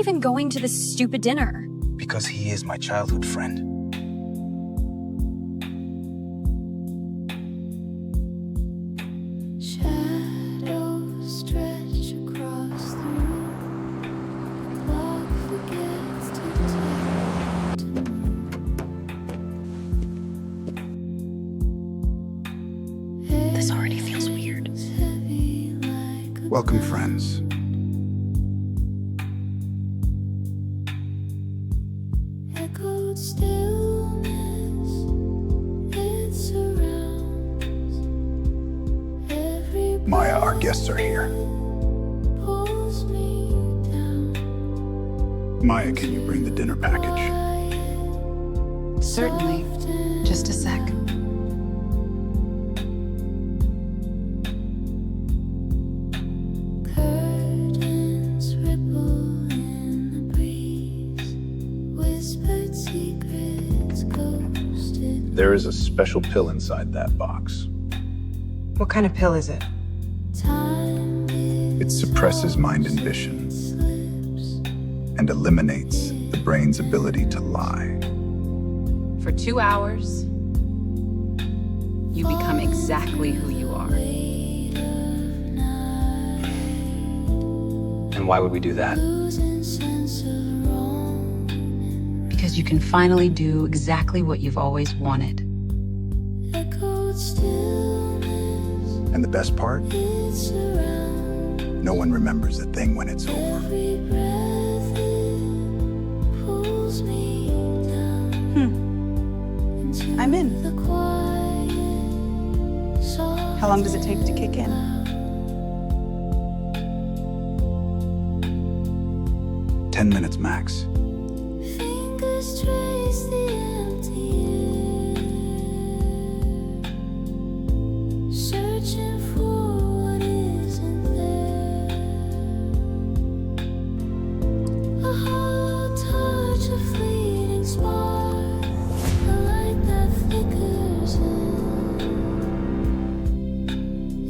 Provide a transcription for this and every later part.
even going to this stupid dinner? Because he is my childhood friend. Shadows stretch across the room. The clock forgets to tick. This already feels weird. Heavy like a Welcome, friends. echoed stillness. It surrounds every Maya, our guests are here. pulls me down. Maya, can you bring the dinner package? Certainly. Just a sec. Curtains ripple in the breeze. Whispered secrets ghosted. There is a special pill inside that box. What kind of pill is it? Time It suppresses mind and vision slips. and eliminates the brain's ability to lie. For 2 hours, you become exactly who you are. And why would we do that? Losing sense of wrong. Because you can finally do exactly what you've always wanted. Echoed stillness. And the best part? It surrounds No one remembers a thing when it's over. every breath. It pulls me down. Into I'm in. the quiet, soft How long does it take to kick in? 10 minutes max. fingers trace the empty air, searching for what isn't there. A hollow touch, a fleeting spark, a light that flickers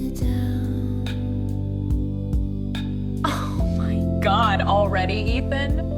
it down. Oh my god, already, Ethan?